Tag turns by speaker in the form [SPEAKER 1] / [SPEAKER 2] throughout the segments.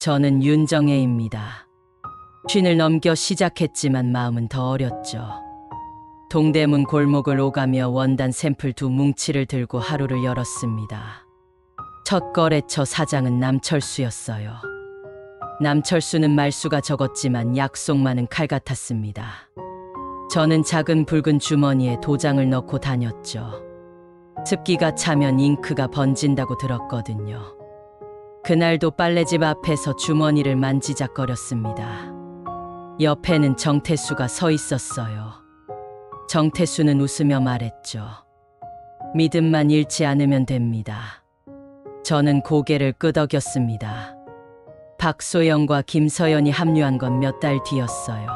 [SPEAKER 1] 저는 윤정혜입니다. 쉰을 넘겨 시작했지만 마음은 더 어렸죠. 동대문 골목을 오가며 원단 샘플 2뭉치를 들고 하루를 열었습니다. 첫 거래처 사장은 남철수였어요. 남철수는 말수가 적었지만 약속 많은 칼 같았습니다. 저는 작은 붉은 주머니에 도장을 넣고 다녔죠. 습기가 차면 잉크가 번진다고 들었거든요. 그날도 빨래집 앞에서 주머니를 만지작거렸습니다. 옆에는 정태수가 서 있었어요. 정태수는 웃으며 말했죠. 믿음만 잃지 않으면 됩니다. 저는 고개를 끄덕였습니다. 박소영과 김서연이 합류한 건 몇 달 뒤였어요.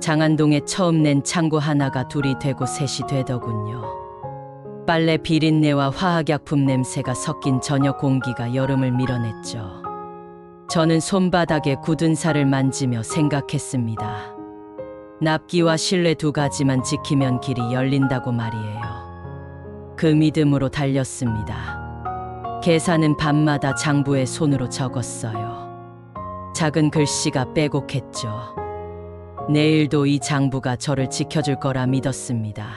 [SPEAKER 1] 장안동에 처음 낸 창고 하나가 둘이 되고 셋이 되더군요. 빨래 비린내와 화학약품 냄새가 섞인 저녁 공기가 여름을 밀어냈죠. 저는 손바닥에 굳은 살을 만지며 생각했습니다. 납기와 신뢰 2가지만 지키면 길이 열린다고 말이에요. 그 믿음으로 달렸습니다. 계산은 밤마다 장부에 손으로 적었어요. 작은 글씨가 빼곡했죠. 내일도 이 장부가 저를 지켜줄 거라 믿었습니다.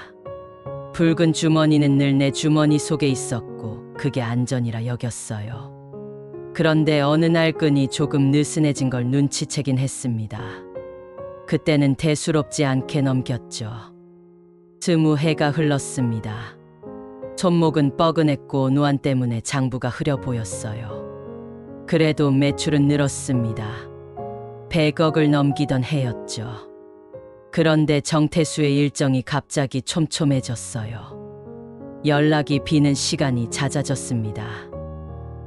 [SPEAKER 1] 붉은 주머니는 늘 내 주머니 속에 있었고 그게 안전이라 여겼어요. 그런데 어느 날 끈이 조금 느슨해진 걸 눈치채긴 했습니다. 그때는 대수롭지 않게 넘겼죠. 20해가 흘렀습니다. 손목은 뻐근했고 노안 때문에 장부가 흐려 보였어요. 그래도 매출은 늘었습니다. 100억을 넘기던 해였죠. 그런데 정태수의 일정이 갑자기 촘촘해졌어요. 연락이 비는 시간이 잦아졌습니다.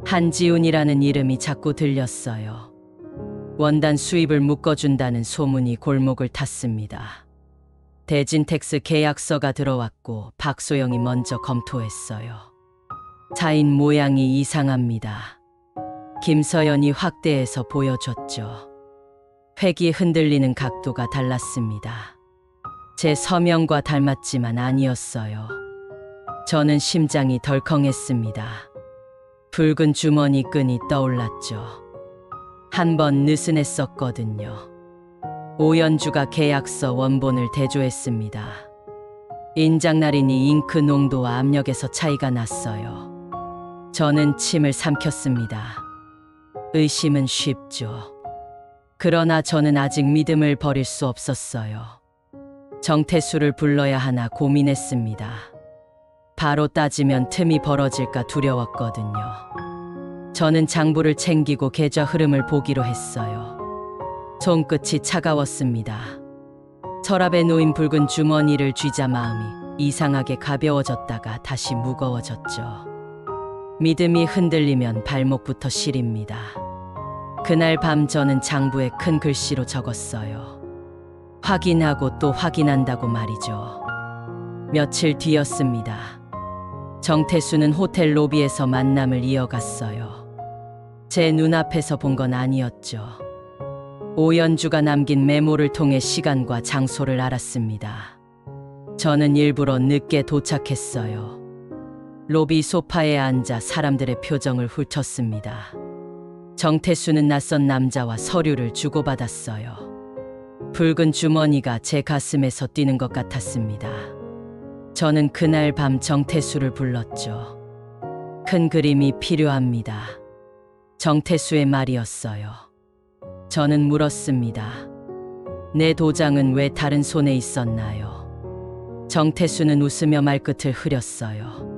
[SPEAKER 1] 한지훈이라는 이름이 자꾸 들렸어요. 원단 수입을 묶어준다는 소문이 골목을 탔습니다. 대진텍스 계약서가 들어왔고 박소영이 먼저 검토했어요. 사인 모양이 이상합니다. 김서연이 확대해서 보여줬죠. 획이 흔들리는 각도가 달랐습니다. 제 서명과 닮았지만 아니었어요. 저는 심장이 덜컹했습니다. 붉은 주머니 끈이 떠올랐죠. 한 번 느슨했었거든요. 오연주가 계약서 원본을 대조했습니다. 인장날이니 잉크 농도와 압력에서 차이가 났어요. 저는 침을 삼켰습니다. 의심은 쉽죠. 그러나 저는 아직 믿음을 버릴 수 없었어요. 정태수를 불러야 하나 고민했습니다. 바로 따지면 틈이 벌어질까 두려웠거든요. 저는 장부를 챙기고 계좌 흐름을 보기로 했어요. 손끝이 차가웠습니다. 서랍에 놓인 붉은 주머니를 쥐자 마음이 이상하게 가벼워졌다가 다시 무거워졌죠. 믿음이 흔들리면 발목부터 시립니다. 그날 밤 저는 장부에 큰 글씨로 적었어요. 확인하고 또 확인한다고 말이죠. 며칠 뒤였습니다. 정태수는 호텔 로비에서 만남을 이어갔어요. 제 눈앞에서 본 건 아니었죠. 오연주가 남긴 메모를 통해 시간과 장소를 알았습니다. 저는 일부러 늦게 도착했어요. 로비 소파에 앉아 사람들의 표정을 훑었습니다. 정태수는 낯선 남자와 서류를 주고받았어요. 붉은 주머니가 제 가슴에서 뛰는 것 같았습니다. 저는 그날 밤 정태수를 불렀죠. 큰 그림이 필요합니다. 정태수의 말이었어요. 저는 물었습니다. 내 도장은 왜 다른 손에 있었나요? 정태수는 웃으며 말끝을 흐렸어요.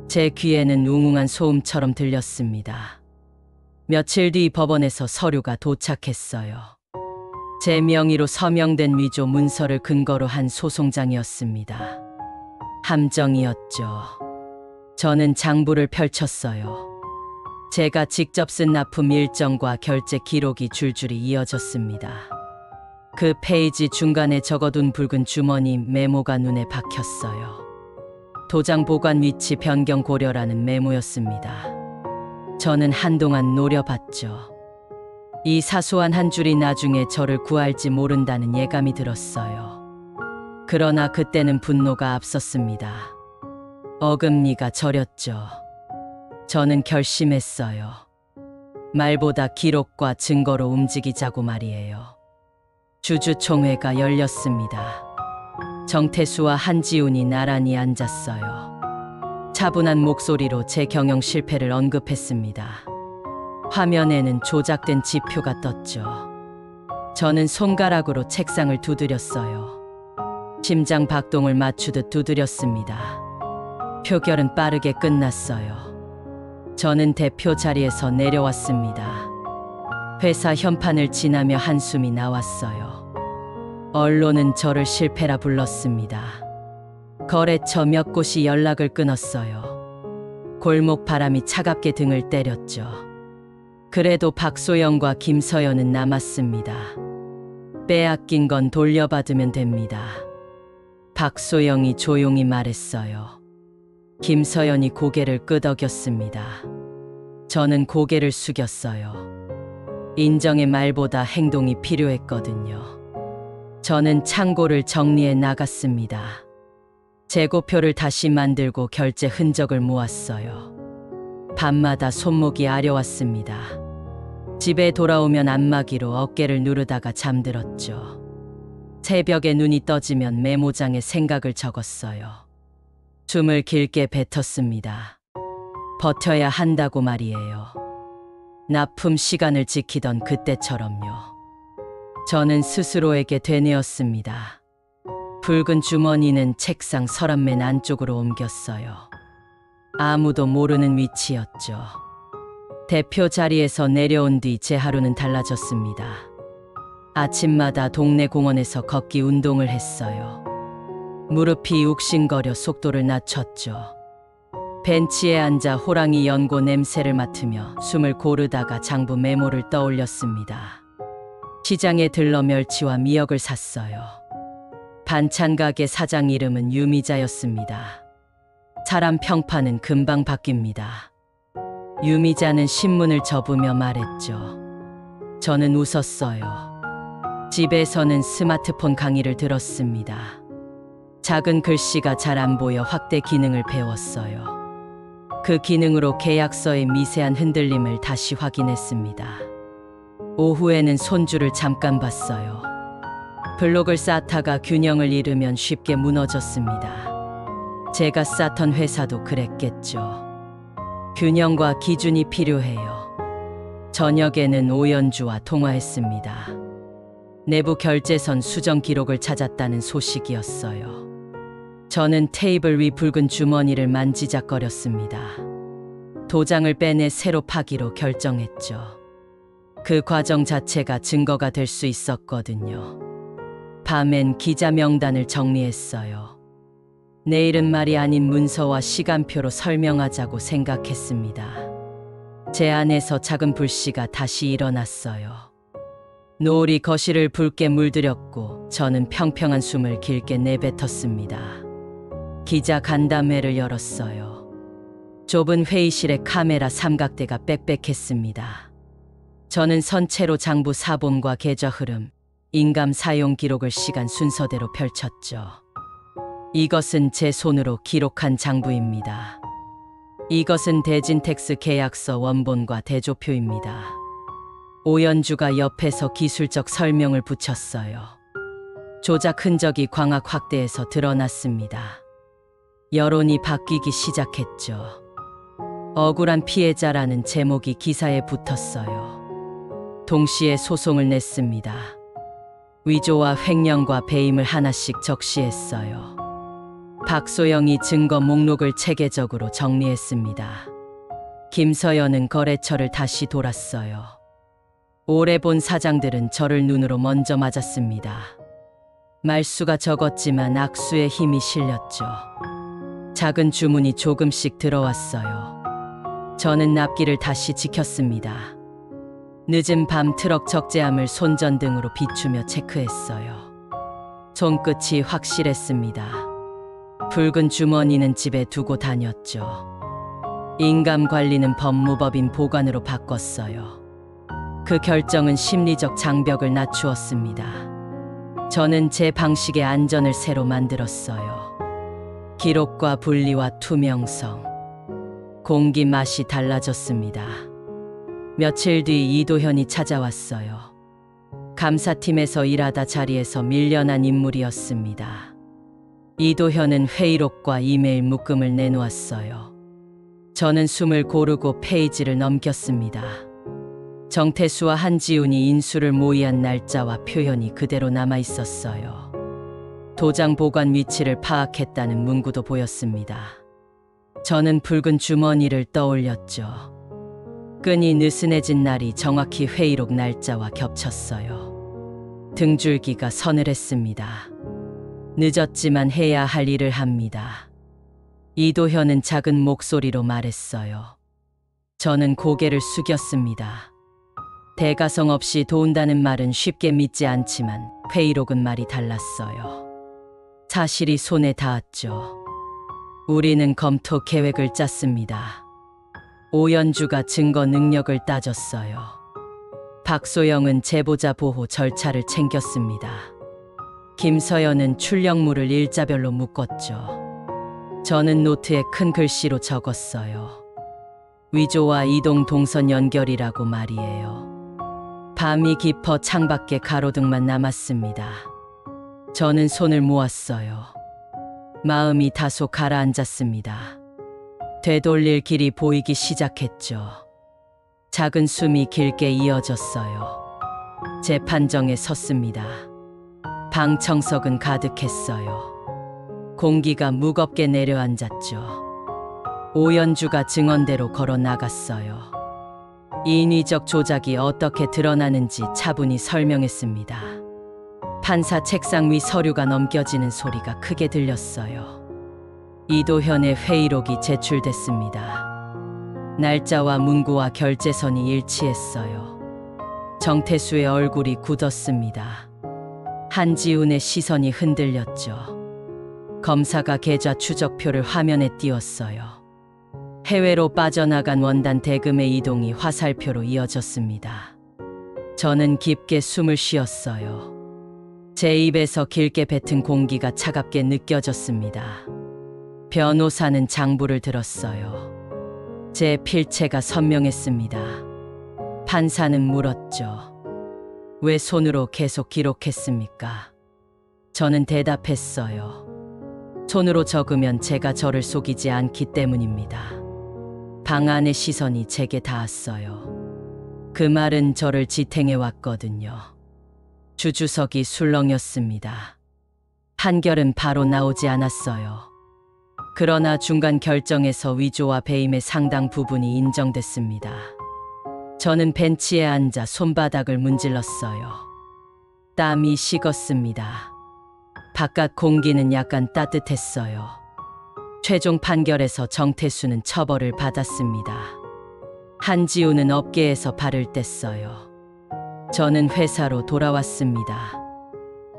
[SPEAKER 1] 제 귀에는 웅웅한 소음처럼 들렸습니다. 며칠 뒤 법원에서 서류가 도착했어요. 제 명의로 서명된 위조 문서를 근거로 한 소송장이었습니다. 함정이었죠. 저는 장부를 펼쳤어요. 제가 직접 쓴 납품 일정과 결제 기록이 줄줄이 이어졌습니다. 그 페이지 중간에 적어둔 붉은 주머니 메모가 눈에 박혔어요. 도장 보관 위치 변경 고려라는 메모였습니다. 저는 한동안 노려봤죠. 이 사소한 한 줄이 나중에 저를 구할지 모른다는 예감이 들었어요. 그러나 그때는 분노가 앞섰습니다. 어금니가 저렸죠. 저는 결심했어요. 말보다 기록과 증거로 움직이자고 말이에요. 주주총회가 열렸습니다. 정태수와 한지훈이 나란히 앉았어요. 차분한 목소리로 제 경영 실패를 언급했습니다. 화면에는 조작된 지표가 떴죠. 저는 손가락으로 책상을 두드렸어요. 심장 박동을 맞추듯 두드렸습니다. 표결은 빠르게 끝났어요. 저는 대표 자리에서 내려왔습니다. 회사 현판을 지나며 한숨이 나왔어요. 언론은 저를 실패라 불렀습니다. 거래처 몇 곳이 연락을 끊었어요. 골목 바람이 차갑게 등을 때렸죠. 그래도 박소영과 김서연은 남았습니다. 빼앗긴 건 돌려받으면 됩니다. 박소영이 조용히 말했어요. 김서연이 고개를 끄덕였습니다. 저는 고개를 숙였어요. 인정의 말보다 행동이 필요했거든요. 저는 창고를 정리해 나갔습니다. 재고표를 다시 만들고 결제 흔적을 모았어요. 밤마다 손목이 아려왔습니다. 집에 돌아오면 안마기로 어깨를 누르다가 잠들었죠. 새벽에 눈이 떠지면 메모장에 생각을 적었어요. 숨을 길게 뱉었습니다. 버텨야 한다고 말이에요. 납품 시간을 지키던 그때처럼요. 저는 스스로에게 되뇌었습니다. 붉은 주머니는 책상 서랍맨 안쪽으로 옮겼어요. 아무도 모르는 위치였죠. 대표 자리에서 내려온 뒤 제 하루는 달라졌습니다. 아침마다 동네 공원에서 걷기 운동을 했어요. 무릎이 욱신거려 속도를 낮췄죠. 벤치에 앉아 호랑이 연고 냄새를 맡으며 숨을 고르다가 장부 메모를 떠올렸습니다. 시장에 들러 멸치와 미역을 샀어요. 반찬 가게 사장 이름은 유미자였습니다. 사람 평판은 금방 바뀝니다. 유미자는 신문을 접으며 말했죠. 저는 웃었어요. 집에서는 스마트폰 강의를 들었습니다. 작은 글씨가 잘 안 보여 확대 기능을 배웠어요. 그 기능으로 계약서의 미세한 흔들림을 다시 확인했습니다. 오후에는 손주를 잠깐 봤어요. 블록을 쌓다가 균형을 잃으면 쉽게 무너졌습니다. 제가 쌓던 회사도 그랬겠죠. 균형과 기준이 필요해요. 저녁에는 오연주와 통화했습니다. 내부 결제선 수정 기록을 찾았다는 소식이었어요. 저는 테이블 위 붉은 주머니를 만지작거렸습니다. 도장을 빼내 새로 파기로 결정했죠. 그 과정 자체가 증거가 될 수 있었거든요. 밤엔 기자 명단을 정리했어요. 내일은 말이 아닌 문서와 시간표로 설명하자고 생각했습니다. 제 안에서 작은 불씨가 다시 일어났어요. 노을이 거실을 붉게 물들였고 저는 평평한 숨을 길게 내뱉었습니다. 기자 간담회를 열었어요. 좁은 회의실에 카메라 삼각대가 빽빽했습니다. 저는 선체로 장부 사본과 계좌 흐름, 인감 사용 기록을 시간 순서대로 펼쳤죠. 이것은 제 손으로 기록한 장부입니다. 이것은 대진텍스 계약서 원본과 대조표입니다. 오연주가 옆에서 기술적 설명을 붙였어요. 조작 흔적이 광학 확대에서 드러났습니다. 여론이 바뀌기 시작했죠. 억울한 피해자라는 제목이 기사에 붙었어요. 동시에 소송을 냈습니다. 위조와 횡령과 배임을 하나씩 적시했어요. 박소영이 증거 목록을 체계적으로 정리했습니다. 김서연은 거래처를 다시 돌았어요. 오래 본 사장들은 저를 눈으로 먼저 맞았습니다. 말수가 적었지만 악수의 힘이 실렸죠. 작은 주문이 조금씩 들어왔어요. 저는 납기를 다시 지켰습니다. 늦은 밤 트럭 적재함을 손전등으로 비추며 체크했어요. 손끝이 확실했습니다. 붉은 주머니는 집에 두고 다녔죠. 인감 관리는 법무법인 보관으로 바꿨어요. 그 결정은 심리적 장벽을 낮추었습니다. 저는 제 방식의 안전을 새로 만들었어요. 기록과 분리와 투명성. 공기 맛이 달라졌습니다. 며칠 뒤 이도현이 찾아왔어요. 감사팀에서 일하다 자리에서 밀려난 인물이었습니다. 이도현은 회의록과 이메일 묶음을 내놓았어요. 저는 숨을 고르고 페이지를 넘겼습니다. 정태수와 한지훈이 인수를 모의한 날짜와 표현이 그대로 남아 있었어요. 도장 보관 위치를 파악했다는 문구도 보였습니다. 저는 붉은 주머니를 떠올렸죠. 끈이 느슨해진 날이 정확히 회의록 날짜와 겹쳤어요. 등줄기가 서늘했습니다. 늦었지만 해야 할 일을 합니다. 이도현은 작은 목소리로 말했어요. 저는 고개를 숙였습니다. 대가성 없이 도운다는 말은 쉽게 믿지 않지만 회의록은 말이 달랐어요. 사실이 손에 닿았죠. 우리는 검토 계획을 짰습니다. 오연주가 증거 능력을 따졌어요. 박소영은 제보자 보호 절차를 챙겼습니다. 김서연은 출력물을 일자별로 묶었죠. 저는 노트에 큰 글씨로 적었어요. 위조와 이동 동선 연결이라고 말이에요. 밤이 깊어 창밖에 가로등만 남았습니다. 저는 손을 모았어요. 마음이 다소 가라앉았습니다. 되돌릴 길이 보이기 시작했죠. 작은 숨이 길게 이어졌어요. 제 판정에 섰습니다. 방 청석은 가득했어요. 공기가 무겁게 내려앉았죠. 오연주가 증언대로 걸어 나갔어요. 인위적 조작이 어떻게 드러나는지 차분히 설명했습니다. 판사 책상 위 서류가 넘겨지는 소리가 크게 들렸어요. 이도현의 회의록이 제출됐습니다. 날짜와 문구와 결제선이 일치했어요. 정태수의 얼굴이 굳었습니다. 한지훈의 시선이 흔들렸죠. 검사가 계좌 추적표를 화면에 띄웠어요. 해외로 빠져나간 원단 대금의 이동이 화살표로 이어졌습니다. 저는 깊게 숨을 쉬었어요. 제 입에서 길게 뱉은 공기가 차갑게 느껴졌습니다. 변호사는 장부를 들었어요. 제 필체가 선명했습니다. 판사는 물었죠. 왜 손으로 계속 기록했습니까? 저는 대답했어요. 손으로 적으면 제가 저를 속이지 않기 때문입니다. 방 안의 시선이 제게 닿았어요. 그 말은 저를 지탱해 왔거든요. 주주석이 술렁였습니다. 판결은 바로 나오지 않았어요. 그러나 중간 결정에서 위조와 배임의 상당 부분이 인정됐습니다. 저는 벤치에 앉아 손바닥을 문질렀어요. 땀이 식었습니다. 바깥 공기는 약간 따뜻했어요. 최종 판결에서 정태수는 처벌을 받았습니다. 한지훈은 업계에서 발을 뗐어요. 저는 회사로 돌아왔습니다.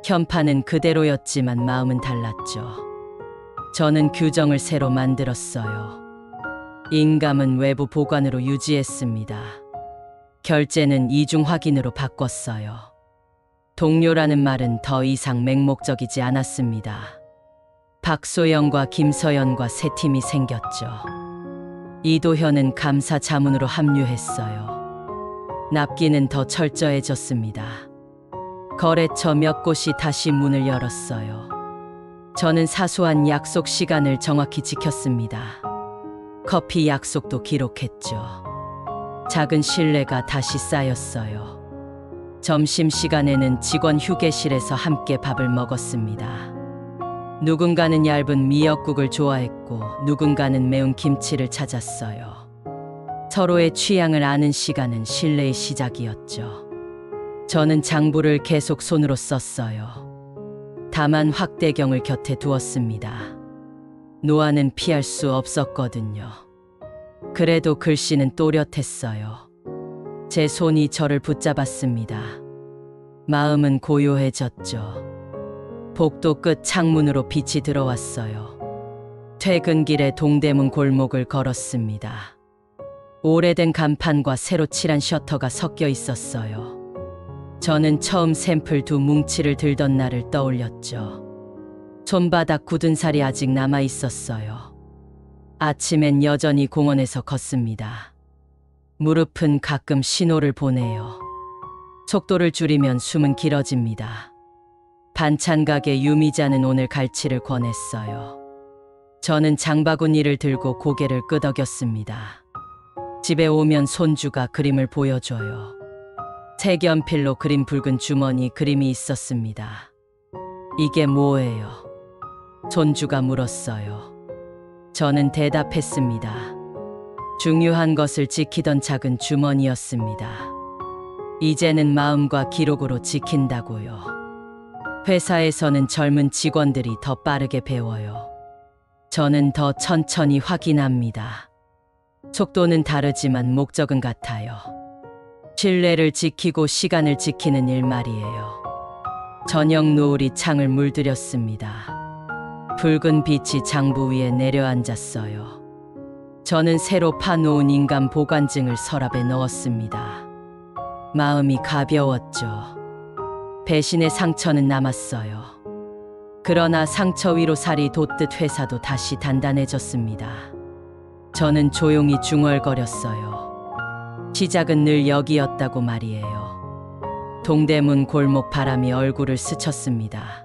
[SPEAKER 1] 현판은 그대로였지만 마음은 달랐죠. 저는 규정을 새로 만들었어요. 인감은 외부 보관으로 유지했습니다. 결제는 이중 확인으로 바꿨어요. 동료라는 말은 더 이상 맹목적이지 않았습니다. 박소영과 김서연과 새 팀이 생겼죠. 이도현은 감사 자문으로 합류했어요. 납기는 더 철저해졌습니다. 거래처 몇 곳이 다시 문을 열었어요. 저는 사소한 약속 시간을 정확히 지켰습니다. 커피 약속도 기록했죠. 작은 신뢰가 다시 쌓였어요. 점심시간에는 직원 휴게실에서 함께 밥을 먹었습니다. 누군가는 얇은 미역국을 좋아했고 누군가는 매운 김치를 찾았어요. 서로의 취향을 아는 시간은 신뢰의 시작이었죠. 저는 장부를 계속 손으로 썼어요. 다만 확대경을 곁에 두었습니다. 노안은 피할 수 없었거든요. 그래도 글씨는 또렷했어요. 제 손이 저를 붙잡았습니다. 마음은 고요해졌죠. 복도 끝 창문으로 빛이 들어왔어요. 퇴근길에 동대문 골목을 걸었습니다. 오래된 간판과 새로 칠한 셔터가 섞여 있었어요. 저는 처음 샘플 두 뭉치를 들던 날을 떠올렸죠. 손바닥 굳은 살이 아직 남아 있었어요. 아침엔 여전히 공원에서 걷습니다. 무릎은 가끔 신호를 보내요. 속도를 줄이면 숨은 길어집니다. 반찬 가게 유미자는 오늘 갈치를 권했어요. 저는 장바구니를 들고 고개를 끄덕였습니다. 집에 오면 손주가 그림을 보여줘요. 색연필로 그린 붉은 주머니 그림이 있었습니다. 이게 뭐예요? 손주가 물었어요. 저는 대답했습니다. 중요한 것을 지키던 작은 주머니였습니다. 이제는 마음과 기록으로 지킨다고요. 회사에서는 젊은 직원들이 더 빠르게 배워요. 저는 더 천천히 확인합니다. 속도는 다르지만 목적은 같아요. 신뢰를 지키고 시간을 지키는 일 말이에요. 저녁 노을이 창을 물들였습니다. 붉은 빛이 장부 위에 내려앉았어요. 저는 새로 파놓은 인감 보관증을 서랍에 넣었습니다. 마음이 가벼웠죠. 배신의 상처는 남았어요. 그러나 상처 위로 살이 돋듯 회사도 다시 단단해졌습니다. 저는 조용히 중얼거렸어요. 시작은 늘 여기였다고 말이에요. 동대문 골목 바람이 얼굴을 스쳤습니다.